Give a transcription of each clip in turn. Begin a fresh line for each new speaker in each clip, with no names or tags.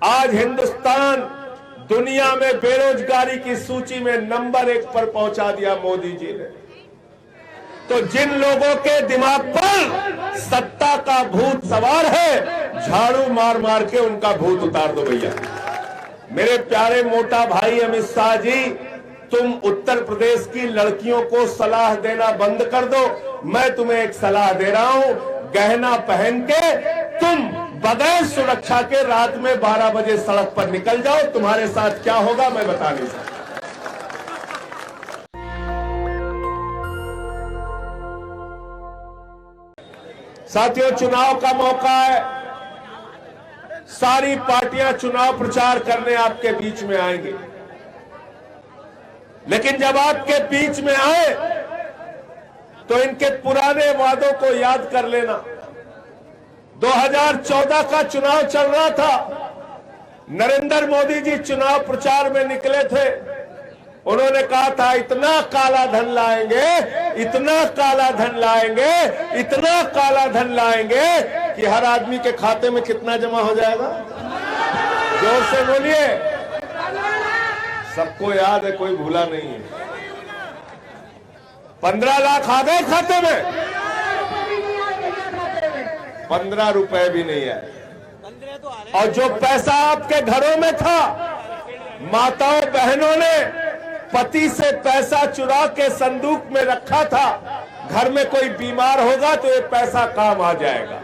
आज हिंदुस्तान दुनिया में बेरोजगारी की सूची में नंबर 1 पर पहुंचा दिया मोदी जी ने। तो जिन लोगों के दिमाग पर सत्ता का भूत सवार है, झाड़ू मार मार के उनका भूत उतार दो भैया। मेरे प्यारे मोटा भाई अमित शाह जी, तुम उत्तर प्रदेश की लड़कियों को सलाह देना बंद कर दो। मैं तुम्हें एक सलाह दे रहा हूं, गहना पहन के तुम बगैर सुरक्षा के रात में 12 बजे सड़क पर निकल जाओ। तुम्हारे साथ क्या होगा मैं बता नहीं सकता। साथियों, चुनाव का मौका है, सारी पार्टियां चुनाव प्रचार करने आपके बीच में आएंगी, लेकिन जब आपके बीच में आए तो इनके पुराने वादों को याद कर लेना। 2014 का चुनाव चल रहा था, नरेंद्र मोदी जी चुनाव प्रचार में निकले थे। उन्होंने कहा था इतना काला धन लाएंगे, इतना काला धन लाएंगे, इतना काला धन लाएंगे कि हर आदमी के खाते में कितना जमा हो जाएगा। जोर से बोलिए, सबको याद है, कोई भूला नहीं है। 15 लाख आ गए खाते में, 15 रुपए भी नहीं आए। और जो पैसा आपके घरों में था, माताओं बहनों ने पति से पैसा चुरा के संदूक में रखा था। घर में कोई बीमार होगा तो ये पैसा काम आ जाएगा,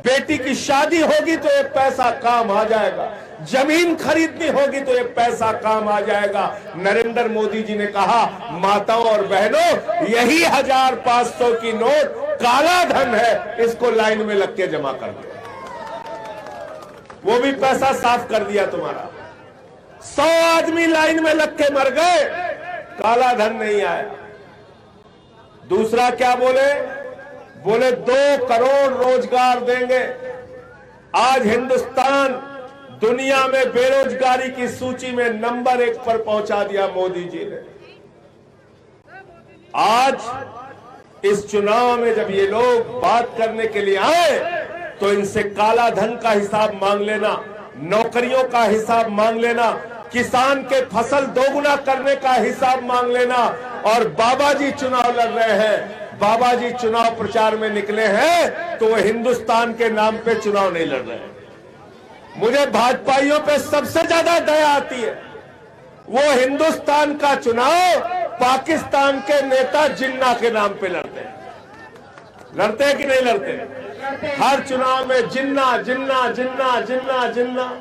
बेटी की शादी होगी तो ये पैसा काम आ जाएगा, जमीन खरीदनी होगी तो ये पैसा काम आ जाएगा। नरेंद्र मोदी जी ने कहा, माताओं और बहनों, यही 1500 की नोट काला धन है, इसको लाइन में लग के जमा कर दो। वो भी पैसा साफ कर दिया तुम्हारा। 100 आदमी लाइन में लग के मर गए, काला धन नहीं आया। दूसरा क्या बोले? बोले 2 करोड़ रोजगार देंगे। आज हिंदुस्तान दुनिया में बेरोजगारी की सूची में नंबर 1 पर पहुंचा दिया मोदी जी ने। आज इस चुनाव में जब ये लोग बात करने के लिए आए तो इनसे काला धन का हिसाब मांग लेना, नौकरियों का हिसाब मांग लेना, किसान के फसल दोगुना करने का हिसाब मांग लेना। और बाबा जी चुनाव लड़ रहे हैं, बाबा जी चुनाव प्रचार में निकले हैं तो वो हिंदुस्तान के नाम पे चुनाव नहीं लड़ रहे हैं। मुझे भाजपाइयों पे सबसे ज्यादा दया आती है, वो हिंदुस्तान का चुनाव पाकिस्तान के नेता जिन्ना के नाम पे लड़ते हैं। लड़ते हैं कि नहीं लड़ते? हर चुनाव में जिन्ना जिन्ना जिन्ना जिन्ना जिन्ना।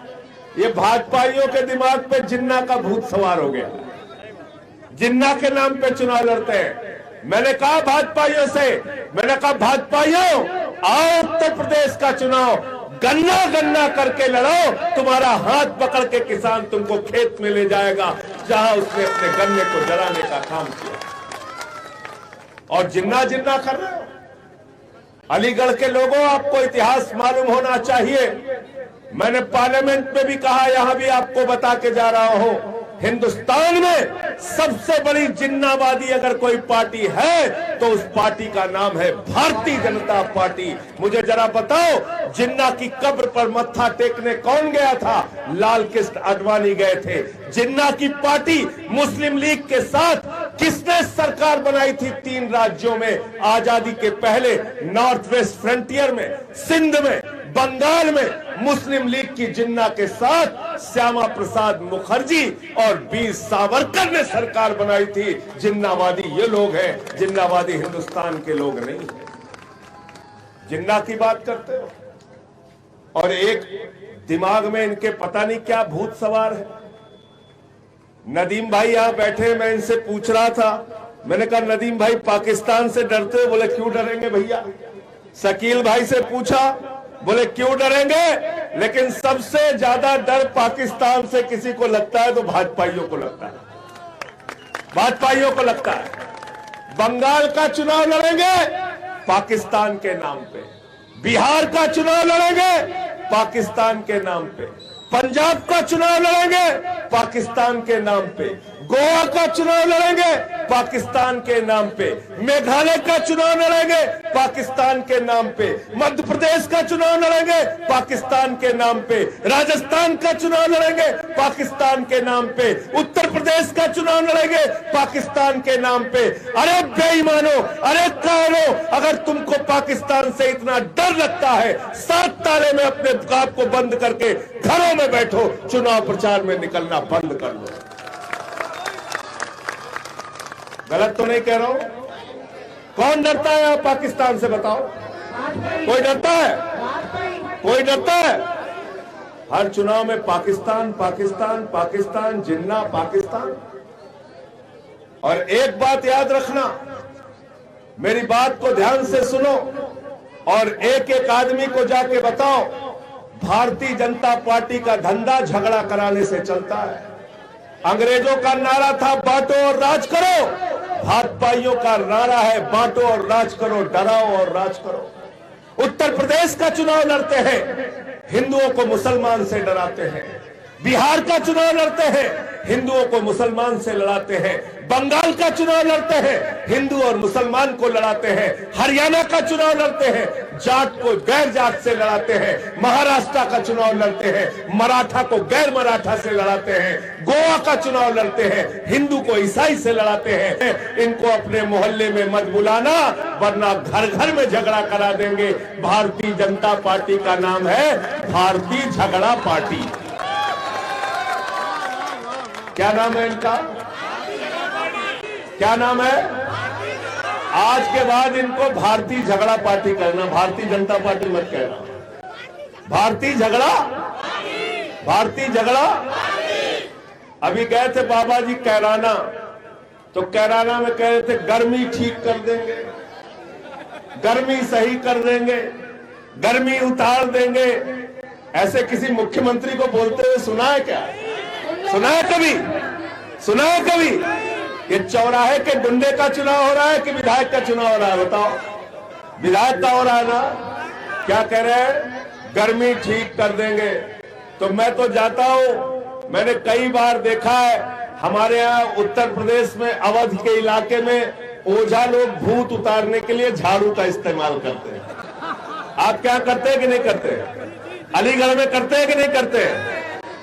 ये भाजपाइयों के दिमाग पे जिन्ना का भूत सवार हो गया, जिन्ना के नाम पे चुनाव लड़ते हैं। मैंने कहा भाजपाइयों से, मैंने कहा भाजपाइयों, आओ उत्तर प्रदेश का चुनाव गन्ना गन्ना करके लड़ो, तुम्हारा हाथ पकड़ के किसान तुमको खेत में ले जाएगा जहां उसने अपने गन्ने को जलाने का काम किया। और जिन्ना जिन्ना कर रहे हो। अलीगढ़ के लोगों, आपको इतिहास मालूम होना चाहिए। मैंने पार्लियामेंट में भी कहा, यहां भी आपको बता के जा रहा हूं, हिंदुस्तान में सबसे बड़ी जिन्नावादी अगर कोई पार्टी है तो उस पार्टी का नाम है भारतीय जनता पार्टी। मुझे जरा बताओ, जिन्ना की कब्र पर मत्था टेकने कौन गया था? लाल कृष्ण आडवाणी गए थे। जिन्ना की पार्टी मुस्लिम लीग के साथ किसने सरकार बनाई थी 3 राज्यों में आजादी के पहले? नॉर्थ वेस्ट फ्रंटियर में, सिंध में, बंगाल में मुस्लिम लीग की जिन्ना के साथ श्यामा प्रसाद मुखर्जी और वीर सावरकर ने सरकार बनाई थी। जिन्नावादी ये लोग हैं, जिन्नावादी हिंदुस्तान के लोग नहीं है। जिन्ना की बात करते हो और एक दिमाग में इनके पता नहीं क्या भूत सवार है। नदीम भाई यहां बैठे, मैं इनसे पूछ रहा था, मैंने कहा नदीम भाई पाकिस्तान से डरते हो? बोले क्यों डरेंगे भैया। शकील भाई से पूछा, बोले क्यों डरेंगे? लेकिन सबसे ज्यादा डर पाकिस्तान से किसी को लगता है तो भाजपाइयों को लगता है, भाजपाइयों को लगता है। बंगाल का चुनाव लड़ेंगे पाकिस्तान के नाम पे, बिहार का चुनाव लड़ेंगे पाकिस्तान के नाम पे, पंजाब का चुनाव लड़ेंगे पाकिस्तान के नाम पे, गोवा का चुनाव लड़ेंगे पाकिस्तान के नाम पे, मेघालय का चुनाव लड़ेंगे पाकिस्तान के नाम पे, मध्य प्रदेश का चुनाव लड़ेंगे पाकिस्तान के नाम पे, राजस्थान का चुनाव लड़ेंगे पाकिस्तान के नाम पे, उत्तर प्रदेश का चुनाव लड़ेंगे पाकिस्तान के नाम पे। अरे बेईमानो, अरे कायरों, अगर तुमको पाकिस्तान से इतना डर लगता है, 7 ताले में अपने आप को बंद करके घरों में बैठो, चुनाव प्रचार में निकलना बंद कर लो। गलत तो नहीं कह रहा हूं? कौन डरता है आप पाकिस्तान से, बताओ? कोई डरता है? कोई डरता है? हर चुनाव में पाकिस्तान पाकिस्तान पाकिस्तान, जिन्ना पाकिस्तान। और एक बात याद रखना, मेरी बात को ध्यान से सुनो और एक एक आदमी को जाके बताओ, भारतीय जनता पार्टी का धंधा झगड़ा कराने से चलता है। अंग्रेजों का नारा था बांटो और राज करो, भाजपाइयों का नारा है बांटो और राज करो, डराओ और राज करो। उत्तर प्रदेश का चुनाव लड़ते हैं, हिंदुओं को मुसलमान से डराते हैं। बिहार का चुनाव लड़ते हैं, हिंदुओं को मुसलमान से लड़ाते हैं। बंगाल का चुनाव लड़ते हैं, हिंदू और मुसलमान को लड़ाते हैं। हरियाणा का चुनाव लड़ते हैं, जाट को गैर जाट से लड़ाते हैं। महाराष्ट्र का चुनाव लड़ते हैं, मराठा को गैर मराठा से लड़ाते हैं। गोवा का चुनाव लड़ते हैं, हिंदू को ईसाई से लड़ाते हैं। इनको अपने मोहल्ले में मत बुलाना, वरना घर घर में झगड़ा करा देंगे। भारतीय जनता पार्टी का नाम है भारतीय झगड़ा पार्टी। क्या नाम है इनका? क्या नाम है? आज के बाद इनको भारतीय झगड़ा पार्टी करना, भारतीय जनता पार्टी मत कहना। भारतीय झगड़ा, भारतीय झगड़ा। अभी गए थे बाबा जी कैराना, तो कैराना में कह रहे थे गर्मी ठीक कर देंगे, गर्मी सही कर देंगे, गर्मी उतार देंगे। ऐसे किसी मुख्यमंत्री को बोलते हुए सुना है क्या? सुना है कभी? सुना है कभी? ये चौराहे के गुंडे का चुनाव हो रहा है कि विधायक का चुनाव हो रहा है? बताओ। विधायक का हो रहा है ना? क्या कह रहे हैं? गर्मी ठीक कर देंगे। तो मैं तो जाता हूं, मैंने कई बार देखा है हमारे यहाँ उत्तर प्रदेश में अवध के इलाके में ओझा लोग भूत उतारने के लिए झाड़ू का इस्तेमाल करते हैं। आप क्या करते हैं कि नहीं करते? अलीगढ़ में करते हैं कि नहीं करते?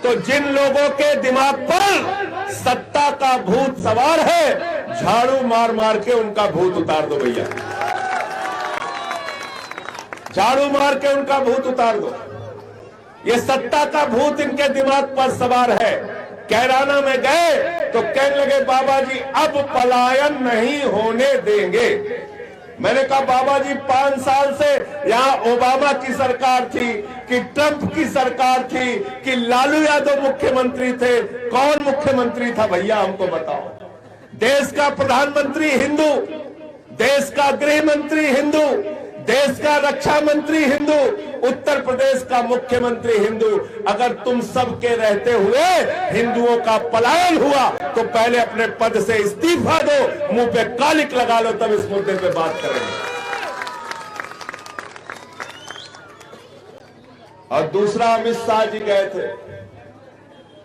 तो जिन लोगों के दिमाग पर सत्ता का भूत सवार है, झाड़ू मार मार के उनका भूत उतार दो भैया, झाड़ू मार के उनका भूत उतार दो। ये सत्ता का भूत इनके दिमाग पर सवार है। कैराना में गए तो कहने लगे बाबा जी अब पलायन नहीं होने देंगे। मैंने कहा बाबा जी 5 साल से यहाँ ओबामा की सरकार थी कि ट्रंप की सरकार थी कि लालू यादव मुख्यमंत्री थे? कौन मुख्यमंत्री था भैया, हमको बताओ। देश का प्रधानमंत्री हिंदू, देश का गृह मंत्री हिंदू, देश का रक्षा मंत्री हिंदू, उत्तर प्रदेश का मुख्यमंत्री हिंदू। अगर तुम सबके रहते हुए हिंदुओं का पलायन हुआ तो पहले अपने पद से इस्तीफा दो, मुंह पे कालिक लगा लो, तब इस मुद्दे पे बात करेंगे। और दूसरा, अमित शाह जी गए थे,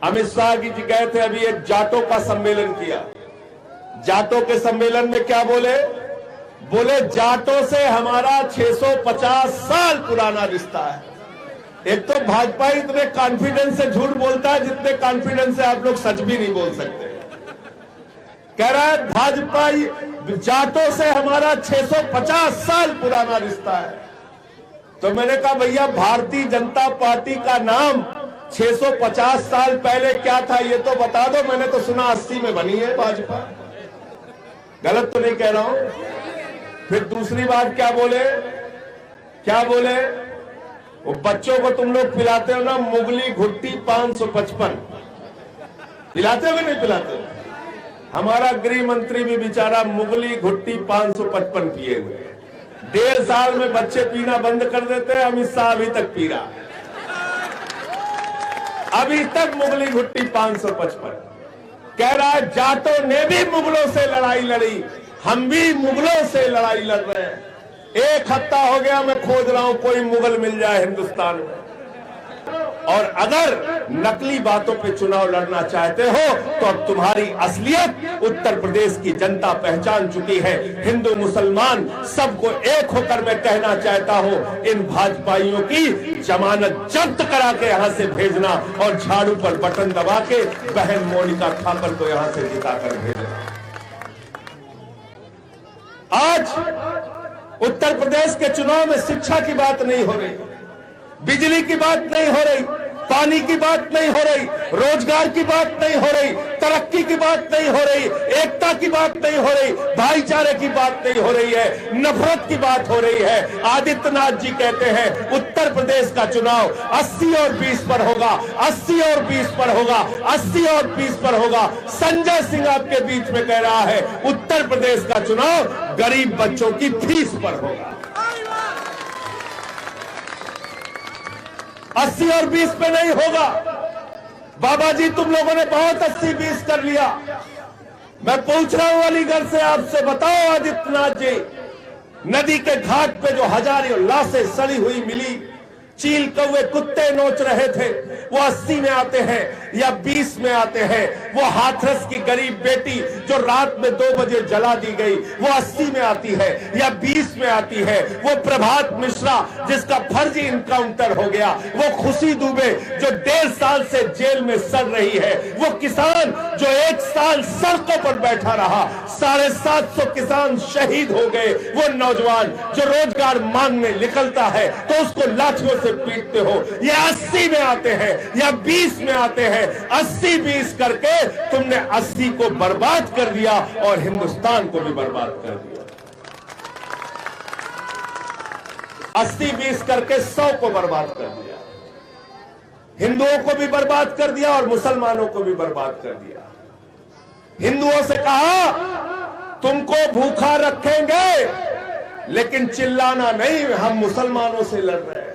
अमित शाह जी गए थे, अभी एक जाटों का सम्मेलन किया। जाटों के सम्मेलन में क्या बोले? बोले जाटों से हमारा 650 साल पुराना रिश्ता है। एक तो भाजपा इतने कॉन्फिडेंस से झूठ बोलता है जितने कॉन्फिडेंस से आप लोग सच भी नहीं बोल सकते। कह रहा है भाजपा जाटों से हमारा 650 साल पुराना रिश्ता है। तो मैंने कहा भैया भारतीय जनता पार्टी का नाम 650 साल पहले क्या था ये तो बता दो। मैंने तो सुना 80 में बनी है भाजपा। गलत तो नहीं कह रहा हूं? फिर दूसरी बात क्या बोले? क्या बोले? वो बच्चों को तुम लोग पिलाते हो ना मुगली घुट्टी 555, पिलाते हो कि नहीं पिलाते? हमारा गृह मंत्री भी बेचारा मुगली घुट्टी 555 पिए हुए। 1.5 साल में बच्चे पीना बंद कर देते हैं। अमित शाह अभी तक पी रहा, अभी तक मुगली घुट्टी 555। कह रहा है जाटों ने भी मुगलों से लड़ाई लड़ी, हम भी मुगलों से लड़ाई लड़ रहे हैं। 1 हफ्ता हो गया मैं खोज रहा हूं कोई मुगल मिल जाए हिंदुस्तान में। और अगर नकली बातों पे चुनाव लड़ना चाहते हो तो अब तुम्हारी असलियत उत्तर प्रदेश की जनता पहचान चुकी है। हिंदू मुसलमान सबको एक होकर मैं कहना चाहता हूं, इन भाजपाइयों की जमानत जब्त करा के यहां से भेजना और झाड़ू पर बटन दबा के बहन मोनिका ठाकुर को यहां से जिताकर भेजना। आज उत्तर प्रदेश के चुनाव में शिक्षा की बात नहीं हो रही, बिजली की बात नहीं हो रही, पानी की बात नहीं हो रही, रोजगार की बात नहीं हो रही, तरक्की की बात नहीं हो रही, एकता की बात नहीं हो रही, भाईचारे की बात नहीं हो रही है, नफरत की बात हो रही है। आदित्यनाथ जी कहते हैं उत्तर प्रदेश का चुनाव 80 और 20 पर होगा, 80 और 20 पर होगा, 80 और 20 पर होगा। संजय सिंह आपके बीच में कह रहा है उत्तर प्रदेश का चुनाव गरीब बच्चों की फीस पर होगा। 80 और 20 पे नहीं होगा। बाबा जी तुम लोगों ने बहुत 80-20 कर लिया। मैं पूछ रहा हूं अलीगढ़ से, आपसे बताओ आदित्यनाथ जी, नदी के घाट पे जो हजारों लाशें सड़ी हुई मिली, चील कौवे कुत्ते नोच रहे थे, वो 80 में आते हैं या 20 में आते हैं? वो हाथरस की गरीब बेटी जो रात में 2 बजे जला दी गई, वो 80 में आती है या 20 में आती है? वो प्रभात मिश्रा जिसका फर्जी इनकाउंटर हो गया, वो खुशी दुबे जो 1.5 साल से जेल में सड़ रही है, वो किसान जो 1 साल सड़कों पर बैठा रहा, 750 किसान शहीद हो गए, वो नौजवान जो रोजगार मांगने निकलता है तो उसको लाठियों से पीटते हो। ये 80 में आते हैं या 20 में आते हैं? 80-20 करके तुमने 80 को बर्बाद कर दिया और हिंदुस्तान को भी बर्बाद कर दिया। 80-20 करके 100 को बर्बाद कर दिया, हिंदुओं को भी बर्बाद कर दिया और मुसलमानों को भी बर्बाद कर दिया। हिंदुओं से कहा तुमको भूखा रखेंगे लेकिन चिल्लाना नहीं, हम मुसलमानों से लड़ रहे हैं।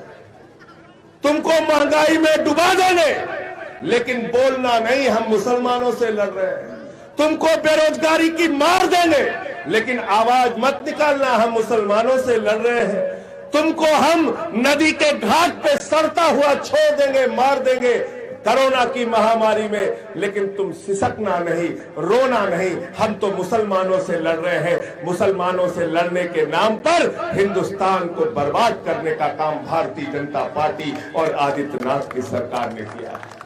तुमको महंगाई में डुबा देंगे लेकिन बोलना नहीं, हम मुसलमानों से लड़ रहे हैं। तुमको बेरोजगारी की मार देंगे लेकिन आवाज मत निकालना, हम मुसलमानों से लड़ रहे हैं। तुमको हम नदी के घाट पे सड़ता हुआ छोड़ देंगे, मार देंगे कोरोना की महामारी में, लेकिन तुम सिसकना नहीं, रोना नहीं, हम तो मुसलमानों से लड़ रहे हैं। मुसलमानों से लड़ने के नाम पर हिंदुस्तान को बर्बाद करने का काम भारतीय जनता पार्टी और आदित्यनाथ की सरकार ने किया है।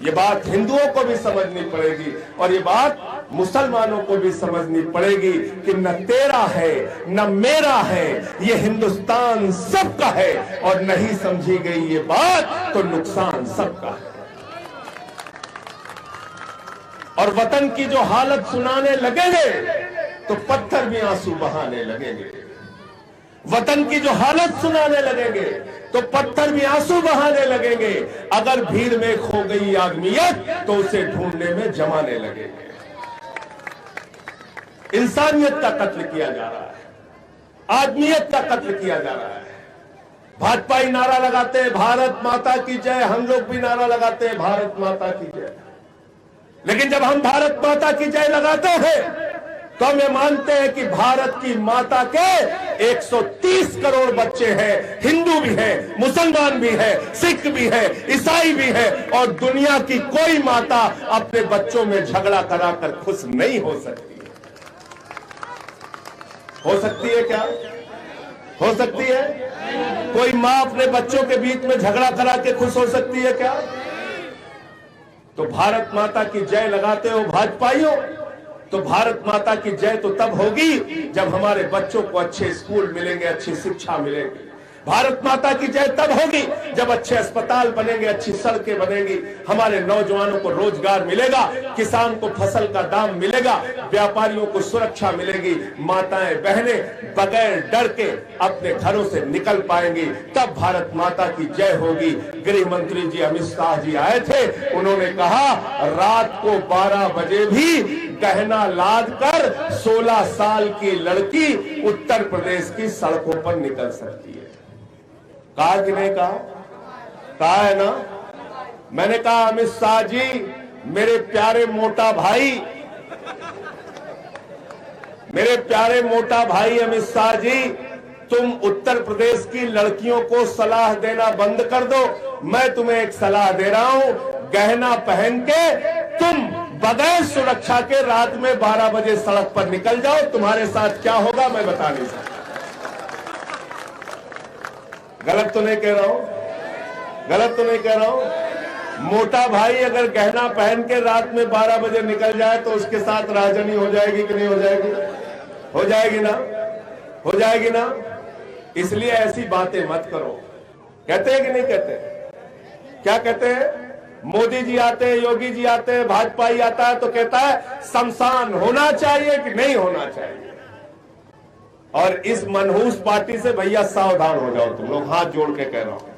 ये बात हिंदुओं को भी समझनी पड़ेगी और ये बात मुसलमानों को भी समझनी पड़ेगी कि न तेरा है न मेरा है, ये हिंदुस्तान सबका है और नहीं समझी गई ये बात तो नुकसान सबका है। और वतन की जो हालत सुनाने लगेंगे तो पत्थर भी आंसू बहाने लगेंगे। वतन की जो हालत सुनाने लगेंगे तो पत्थर भी आंसू बहाने लगेंगे। अगर भीड़ में खो गई आदमियत तो उसे ढूंढने में जमाने लगेंगे। इंसानियत का कत्ल किया जा रहा है, आदमियत का कत्ल किया जा रहा है। भाजपाई नारा लगाते हैं भारत माता की जय, हम लोग भी नारा लगाते हैं भारत माता की जय, लेकिन जब हम भारत माता की जय लगाते हैं तो हम ये मानते हैं कि भारत की माता के 130 करोड़ बच्चे हैं, हिंदू भी है, मुसलमान भी है, सिख भी है, ईसाई भी है, और दुनिया की कोई माता अपने बच्चों में झगड़ा कराकर खुश नहीं हो सकती। हो सकती है क्या? हो सकती है? कोई मां अपने बच्चों के बीच में झगड़ा करा के खुश हो सकती है क्या? तो भारत माता की जय लगाते हो भाजपाइयों, तो भारत माता की जय तो तब होगी जब हमारे बच्चों को अच्छे स्कूल मिलेंगे, अच्छी शिक्षा मिलेगी। भारत माता की जय तब होगी जब अच्छे अस्पताल बनेंगे, अच्छी सड़कें बनेंगी, हमारे नौजवानों को रोजगार मिलेगा, किसान को फसल का दाम मिलेगा, व्यापारियों को सुरक्षा मिलेगी, माताएं बहनें बगैर डर के अपने घरों से निकल पाएंगी, तब भारत माता की जय होगी। गृह मंत्री जी अमित शाह जी आए थे, उन्होंने कहा रात को 12 बजे भी गहना लाद कर 16 साल की लड़की उत्तर प्रदेश की सड़कों पर निकल सकती है। कहा कि नहीं कहा? कहा है ना? मैंने कहा अमित शाह जी, मेरे प्यारे मोटा भाई, मेरे प्यारे मोटा भाई अमित शाह जी, तुम उत्तर प्रदेश की लड़कियों को सलाह देना बंद कर दो। मैं तुम्हें एक सलाह दे रहा हूं, गहना पहन के तुम बगैर सुरक्षा के रात में 12 बजे सड़क पर निकल जाओ। तुम्हारे साथ क्या होगा मैं बता नहीं सकता। गलत तो नहीं कह रहा हूं, गलत तो नहीं कह रहा हूं। मोटा भाई अगर गहना पहन के रात में 12 बजे निकल जाए तो उसके साथ राजनी हो जाएगी कि नहीं हो जाएगी? हो जाएगी ना, हो जाएगी ना। इसलिए ऐसी बातें मत करो। कहते हैं कि नहीं कहते? क्या कहते हैं? मोदी जी आते हैं, योगी जी आते हैं, भाजपा ही आता है तो कहता है शमशान होना चाहिए कि नहीं होना चाहिए। और इस मनहूस पार्टी से भैया सावधान हो जाओ तुम लोग, हाथ जोड़ के कह रहा हूं,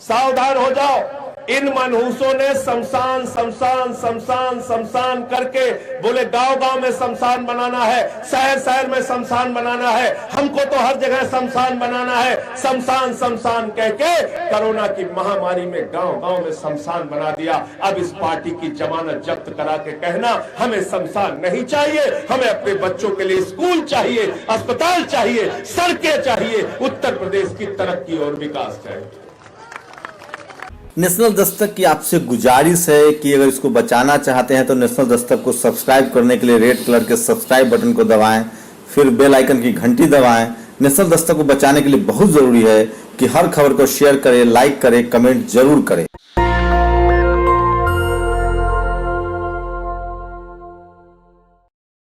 सावधान हो जाओ। इन मनहूसों ने शमशान शमशान शमशान शमशान करके बोले गांव गांव में शमशान बनाना है, शहर शहर में शमशान बनाना है, हमको तो हर जगह शमशान बनाना है। शमशान शमशान कह के कोरोना की महामारी में गांव गांव में शमशान बना दिया। अब इस पार्टी की जमानत जब्त करा के कहना हमें शमशान नहीं चाहिए, हमें अपने बच्चों के लिए स्कूल चाहिए, अस्पताल चाहिए, सड़कें चाहिए, उत्तर प्रदेश की तरक्की और विकास चाहिए।
नेशनल दस्तक की आपसे गुजारिश है कि अगर इसको बचाना चाहते हैं तो नेशनल दस्तक को सब्सक्राइब करने के लिए रेड कलर के सब्सक्राइब बटन को दबाएं, फिर बेल आइकन की घंटी दबाएं। नेशनल दस्तक को बचाने के लिए बहुत जरूरी है कि हर खबर को शेयर करें, लाइक करें, कमेंट जरूर करें।